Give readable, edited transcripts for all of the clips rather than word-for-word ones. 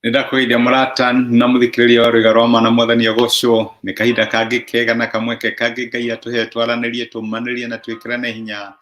Nĩndakũgeithia mũrata na mũthikĩrĩria wa rwĩga rwa mana mwathani agocwo nĩ kahinda kangĩ kega na kamweke kangĩ Ngai atũhe twaranĩrie tũmanĩrie na twĩkĩrane hinya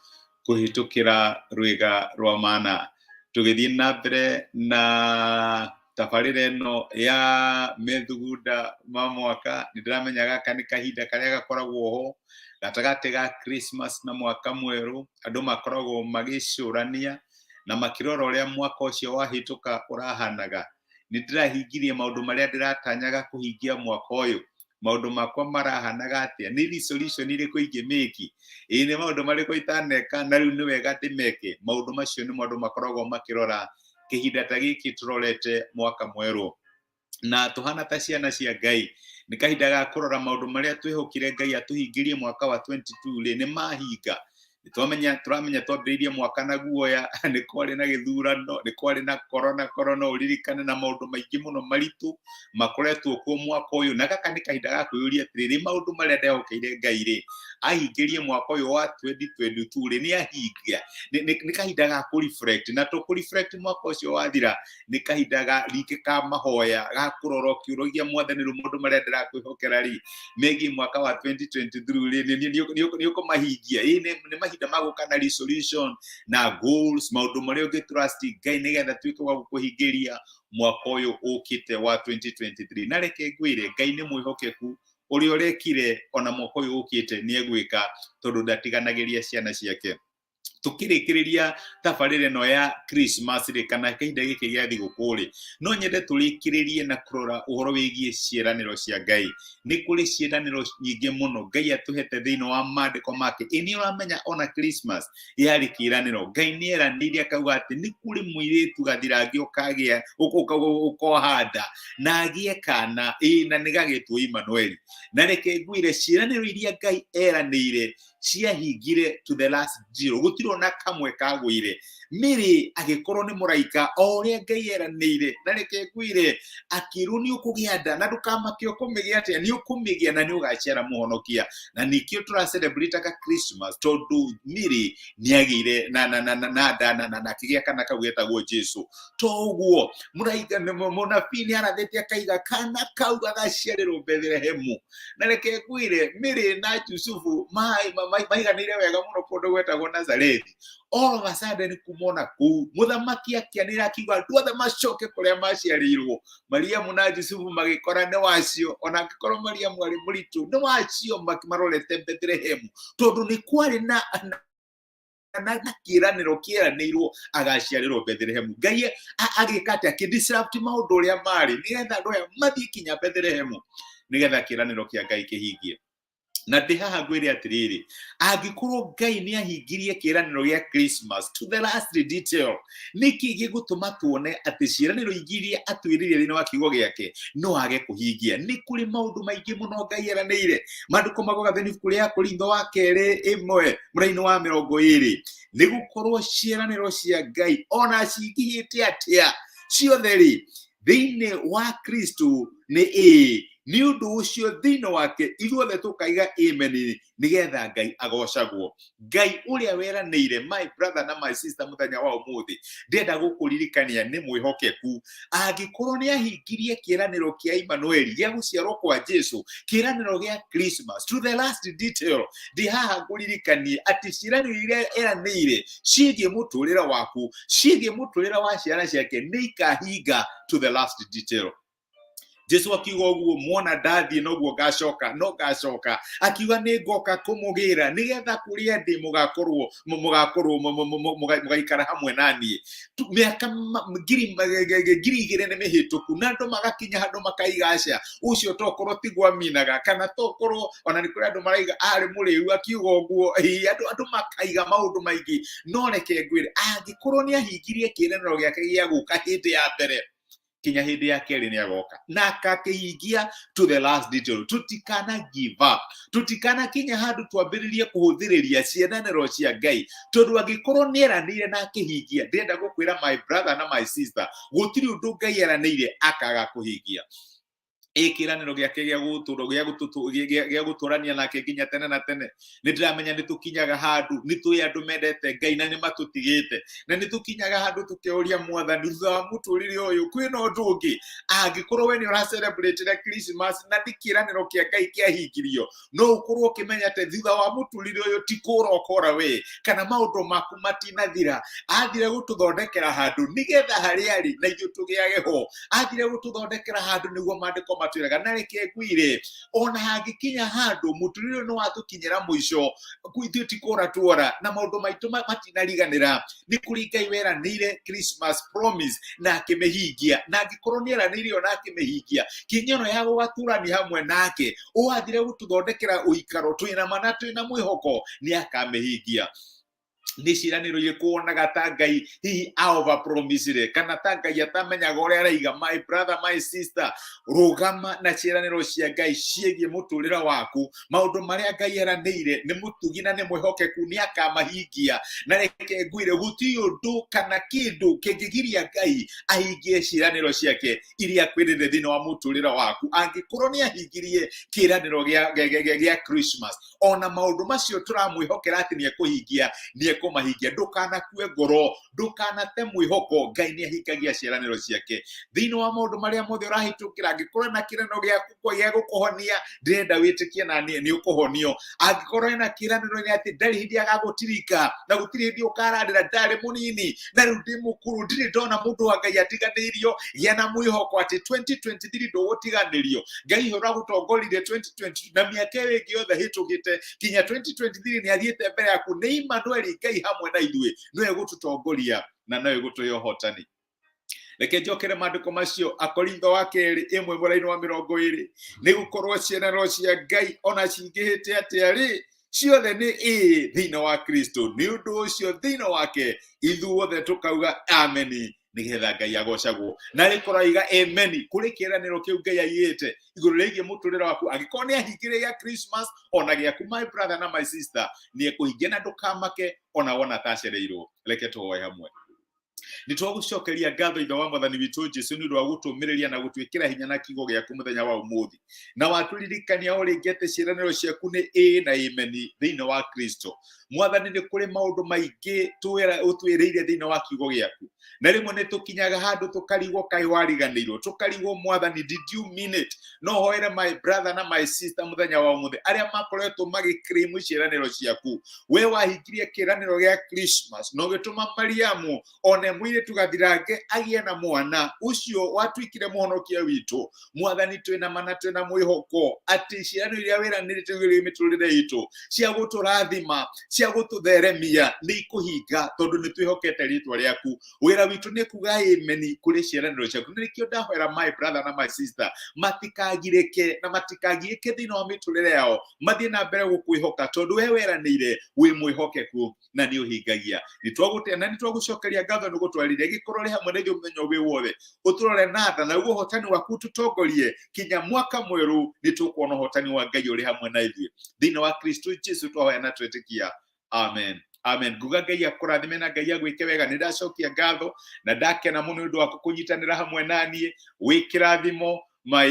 kũhĩtũkĩra rwĩga rwa mana tũgĩthiĩ na mbere na tabarĩra ĩno ya methugunda ma mwaka. Nĩndĩramenya gaka nĩ kahinda karĩa gakoragwo ho gatagatĩ ga Christmas na mwaka mwerũ. Andũ makoragwo magĩcũrania na makĩrora ũrĩa mwaka ũcio wahĩtũka ũrahanaga. Nĩndĩrahingirie maũndũ marĩa ndĩratanyaga kũhingia mwaka ũyũ. Maũndũ makwa marahanaga atĩa? Nĩ resolution irĩkũ ingĩmĩki? Nĩ maũndũ marĩkũ itaneka na rĩu nĩ wega ndĩmeke? Maũndũ macio nĩ maũndũ makoragwo makĩrora kĩhinda ta gĩkĩ tũrorete mwaka mwerũ. Na tũhana ta ciana cia Ngai. Nĩ kahinda ga kũrora maũndũ marĩa twĩhokire Ngai atũhingirie mwaka wa 22 nĩ mahinga. Turamenya twambĩrĩirie mwaka na guoya, nĩ kwarĩ na gĩthurano, nĩ kwarĩ na corona ũririkane na maũndũ maingĩ mũno maritũ makoretwo kuo mwaka ũyũ. Na gaka nĩ kahinda ga kwĩyũria atĩrĩrĩ, maũndũ marĩa ndehokeire Ngai rĩ, ahingĩrie mwaka ũyũ wa 2022 rĩ, nĩ ahingia. Nĩ kahinda ga kũ-reflect, na tũkũ-reflect mwaka ũcio wathira, nĩ kahinda rĩngĩ ka mahoya ga kũrora ũkĩũragia mwathani rĩu maũndũ marĩa ndĩrakwĩhokera rĩ megiĩ mwaka wa 2023 rĩ nĩ ũkũmahingia. Nĩ mahinda magũka na resolution na goals, maũndũ marĩa ũngĩ-trust Ngai nĩgetha tuĩke wa gũkũhingĩria mwaka ũyũ ũkĩte wa 2023. Na reke ngwĩre Ngai nĩ mwĩhokeku, ũrĩa ũrekire ona mwaka ũyũ ũkĩte nĩ egwĩka, tondũ ndatiganagĩria ciana ciake. Tukĩrĩkĩrĩria tabarĩra ĩno ya Christmas rĩ, kana kahinda gĩkĩ gĩa thigũkũ rĩ, no nyende tũrĩkĩrĩrie na kũrora ũhoro wĩgiĩ ciĩranĩro cia Ngai. Nĩ kũrĩ ciĩranĩro nyingĩ mũno Ngai atũhete thĩinĩ wa maandĩko make. Nĩ ũramenya ona Christmas yarĩ kĩranĩro. Ngai nĩ eranĩire akauga atĩ nĩ kũrĩ mũirĩtu gathirange ũkoha nda na agĩe kana, na nĩ gagetwo Imanueli. Na reke ngwĩre ciĩranĩro iria Ngai eranĩire ciahingire to the last zero. Gũtirĩ ona kamwe kagũire. Mĩrĩ agĩkorwo nĩ mũraika o ũrĩa Ngai eranĩire. Na reke ngwĩre akĩrwo nĩ ũkũgĩa nda na ndũkamake ũkũmĩgĩa atĩa, nĩ ũkũmĩgĩa na nĩ ũgaciara mũhonokia. Na nĩkĩo tũra-celebrate aka Christmas, tondũ mĩrĩ nĩagĩire na nda na akĩgĩa kana kau getagwo Jesũ. Toguo mũnabii nĩarathĩte akaiga kana kau gagaciarĩrwo Bethlehemu. Na reke ngwĩre mĩrĩ na Jusufu maiganĩire wega mũno kũndũ gwetagwo Nazarethi. All of a sudden kumona kũu mũthamaki akĩanĩrĩra akiuga andũ othe macoke kũrĩa maciarĩirwo. Mariamu na Jusufu magĩkora nĩ wacio, ona angĩkorwo Mariamu arĩ mũritũ nĩ wacio marorete Bethlehemu, tondũ nĩ kwarĩ na kĩranĩro kĩeranĩirwo agaciarĩrwo Bethlehemu. Ngai agĩka atĩ akĩ-disrupt maũndũ ũrĩa marĩ nĩgetha andũ aya mathiĩ kinya Bethlehemu nĩgetha kĩranĩro kĩa Ngai kĩhingie. Na ndĩ haha ngwĩre atĩrĩrĩ, angĩkorwo Ngai nĩ ahingirie kĩranĩro gĩa Christmas to the last detail, nĩkĩ gĩgũtũma tuone atĩ ciĩranĩro ingĩ iria atwĩrĩire thĩinĩ wa kiugo gĩake no age kũhingia? Nĩ kũrĩ maũndũ maingĩ mũno Ngai eranĩire. Maandĩko magoga thĩinĩ wa ibuku rĩa Korintho wa kerĩ 1 mũraini wa 20 nĩ gũkorwo ciĩranĩro cia Ngai ona cingĩhĩte atĩa ciothe rĩ thĩinĩ wa Kristo nĩ nĩ ũndũ ũcio thĩinĩ wake ithuothe tũkaiga amen nĩgetha Ngai agocagwo. Ngai ũrĩa weranĩire, my brother na my sister, mũthenya wa ũmũthĩ ndenda gũkũririkania nĩ mwĩhokeku. Angĩkorwo nĩ ahingirie kĩranĩro kĩa Imanueli gĩa gũciarwo kwa Jesũ, kĩranĩro gĩa Christmas to the last detail, ndĩ haha ngũririkanie atĩ ciĩranĩro iria eranĩire ciĩgiĩ mũtũrĩre waku, ciĩgiĩ mũtũrĩre wa ciana ciake nĩ ikahinga to the last detail. Jesũ akiuga ũguo, muona ndathiĩ noguo ngacoka. Akiuga nĩ ngoka kũmũgĩra nĩgetha kũrĩa ndĩ mũgaikara hamwe naniĩ. Mĩaka ngiri igĩrĩ nĩ mĩhĩtũku na andũ magakinya handũ makaigaca ũcio tokorwo tigwo aminaga, kana tokorwo ona nĩ kũrĩ andũ maraiga arĩ mũrĩu. Akiuga ũguo andũ makaiga maũndũ maingĩ. No reke ngwĩre angĩkorwo nĩ ahingirie kĩĩranĩro gĩake gĩa gũka hĩndĩ ya mbere, kinya hĩndĩ ya kerĩ nĩ agoka na akakĩhingia to the last detail. Tutikana give up, tutikana kinya handũ twambĩrĩrie kũhũthĩrĩria ciĩranĩro cia Ngai, tondũ angĩkorwo nĩ eranĩire na akĩhingia, ndĩrenda gũkwĩra my brother na my sister, gũtirĩ ũndũ Ngai eranĩire akaga kũhingia. Kĩranĩro gĩake gĩa gũtũrania nake nginya tene na tene. Nĩndĩramenya nĩtũkinyaga handũ nĩtũĩ andũ mendete Ngai na nĩmatũtigĩte, na nĩtũkinyaga handũ tũkĩũria Mwathani thutha wa mũtũrĩre ũyũ kwĩna ũndũ ũngĩ angĩkorwo we nĩũracelebrate Christmas na ti kĩranĩro kĩa Ngai kĩahingirio, no ũkorwo ũkĩmenya atĩ thutha wa mũtũrĩre ũyũ ti kũra ũkora we kana maũndũ maku matinathira. Athire gũtũthondekera handũ nĩgetha harĩa arĩ na ithuĩ tũgĩage ho. Athire gũtũthondekera handũ nĩguo maandĩko matwĩraga na reke ngwire ona hangĩkinya handũ mũtũrĩre ũyũ nĩwatũkinyĩra mũico ithuĩ ti kũra tuora na maũndũ maitũ matinariganĩra. Nĩ kũrĩ Ngai weranĩire Christmas promise na akĩmĩhingia, na angĩkorwo nĩeranĩire ona akĩmĩhingia kĩnyano ya gũgatũrania hamwe nake athire gũtũthondekera ũikaro twĩna mana twĩna mwĩhoko nĩakamĩhingia. Nĩ ciĩranĩro irĩkũ wonaga ta Ngai hihi over promise kana ta Ngai atamenyaga ũrĩa araiga? My brother, my sister, rũgama na ciĩranĩro cia Ngai ciĩgiĩ mũtũrĩre waku. Maũndũ marĩa Ngai eranĩire nĩ mũtugi na nĩ mwĩhokeku nĩakamahingia, na reke ngwĩre gũtirĩ ũndũ kana kĩndũ kĩngĩgiria Ngai ahingie ciĩranĩro ciake iria kwĩrĩire thĩinĩ wa mũtũrĩre waku. Angĩkorwo nĩahingirie kĩranĩro gĩa Christmas, ona maũndũ macio tũramwĩhokera atĩ nĩekũhingia nĩekũmahingia. Ndũkanakue ngoro, ndũkanate mwĩhoko, Ngai nĩahingagia ciĩranĩro ciake thĩinĩ wa maũndũ marĩa mothe ũrahĩtũkĩra. Angĩkorwo na kĩranĩro gĩa gũkũhonia, ndĩrenda wĩtĩkie na nĩũkũhonio. Angĩkorwo ena kĩranĩro nĩ atĩ ndarĩ hĩndĩ agagũtirika na gũtirĩ hĩndĩ ũkarandĩra ndarĩ mũnini na rĩu ndĩ mũkũrũ ndirĩ ndona mũndũ wa Ngai atiganĩirio, gĩa na mwĩhoko atĩ 2023 ndũgũtiganĩrio. Ngai ũragũtongoririe 2020 na mĩaka ĩyo ĩngĩ yothe hĩtũkĩte kinya 2023 nĩathiĩte mbere yaku. Nĩ Emmanuel, Ngai hamwe na ithuĩ, nowe gũtũtongoria na nowe gũtũhe ũhotani. Reke njokere maandĩko macio Akorintho wa kerĩ 1:20, nĩgũkorwo ciĩranĩro cia Ngai ona cingĩhĩte atĩa ciothe nĩ thĩinĩ wa Kristo. Nĩ ũndũ ũcio thĩinĩ wake ithuothe tũkauga ameni nĩgetha Ngai agocagwo. Na rĩkoraiga ameni kũrĩ kĩranĩro kĩu Ngai aigĩte igũrũ rĩgiĩ mũtũrĩre waku. Angĩkorwo nĩahingirie gĩa Christmas, ona gĩaku my brother na my sister nĩekũhingia, na ndũkamake ona wona tacereirwo. Reke tũhoe hamwe. Nĩtwagũcokeria ngatho ithe wa Mwathani witũ Jesũ nĩ ũndũ wa gũtũmĩrĩria na gũtwĩkĩra hinya na kiugo gĩaku mũthenya wa ũmũthĩ, na watũririkania o rĩngĩ atĩ ciĩranĩro ciaku nĩ na ameni thĩinĩ wa Kristo. Mwathani, nĩ kũrĩ maũndũ maingĩ ũtwĩrĩire thĩinĩ wa kiugo gĩaku, na rĩmwe nĩtũkinyaga handũ tũkarigwo kaĩ wariganĩirwo, tũkarigwo Mwathani, did you mean it? No hoere my brother na my sister mũthenya wa ũmũthĩ arĩa makoretwo magĩclaim ciĩranĩro ciaku. We wahingirie kĩranĩro gĩa Christmas na ũgĩtũma Mariamu ona mũirĩtu gathirange agĩe na mwana ũcio watuĩkire mũhonokia witũ. Mwathani, twĩna mana twĩna mwĩhoko atĩ ciĩranĩro iria wĩranĩrĩte igũrũ mĩtũrĩre itũ cia gũtũrathima, cia gũtũtheremia nĩ ikũhinga, tondũ nĩtwĩhokete rĩtwa rĩaku. Wĩra witũ nĩ kuga ameni kũrĩ ciĩranĩro ciaku. Nĩkĩo ndahoera my brother na my sister matikagirĩke na matikagirĩke thĩinĩ wa mĩtũrĩre yao, mathiĩ na mbere gũkwĩhoka, tondũ we weranĩire wĩ mwĩhokeku na nĩũhingagia. Nĩtwagũtĩa na nĩtwagũcokeria ngatho nĩgũtwarĩria gĩkorwo rĩ hamwe na ithuĩ mũthenya ũyũ wothe. Ũtũrore na tha na ũguo ũhotani waku tũtongorie kinya mwaka mwerũ, nĩtũkuona ũhotani wa Ngai ũrĩ hamwe na ithuĩ thĩinĩ wa Kristo Jesũ twahoya na twĩtĩkia, amen. Amen. Nguga Ngai akũrathime na Ngai agwĩke wega. Nĩndacokia ngatho na ndakena mũno nĩũndũ wa kũnyitanĩra hamwe naniĩ. Wĩ kĩrathimo my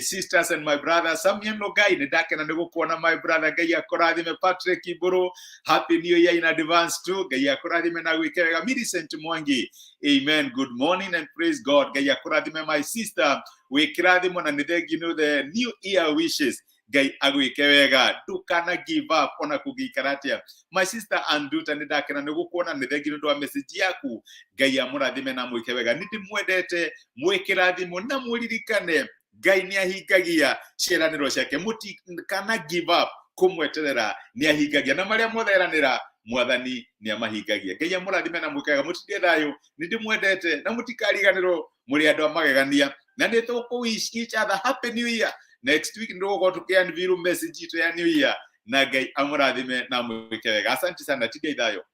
sisters and my brothers. Samiano Ngai, nĩndakena nĩgũkuona my brother. Ngai akũrathime. Patrick Iburu, happy new year in advance too. Ngai akũrathime na gwĩke wega. Millicent Mwangi, amen. Good morning and praise God. Ngai akũrathime my sister. Wĩ kĩrathimo na nĩthengi the new year wishes. Ngai agwĩke wega. Ndũkana give up ona kũgĩikara atĩa. My sister Anduta, nĩndakena nĩgũkuona, nĩthengi nĩũndũ wa message yaku. Ngai amũrathime na mwĩke wega. Nĩndĩmwendete, mwĩ kĩrathimo na mũririkane Ngai nĩahingagia ciĩranĩro ciake. Mũtikana give up kũmweterera, nĩahingagia, na marĩa mothe eranĩra Mwathani nĩamahingagia. Ngai amũrathime na mwĩke wega. Mũtinde thayũ, nĩndĩmwendete na mũtikariganĩrwo mũrĩ andũ a magegania, na nĩtũkũwish each other happy new year. Next week ndogo tukianviru message yetu ya new year, na Ngai amũrathime na mwĩke wega. Asante sana, tige ithayo.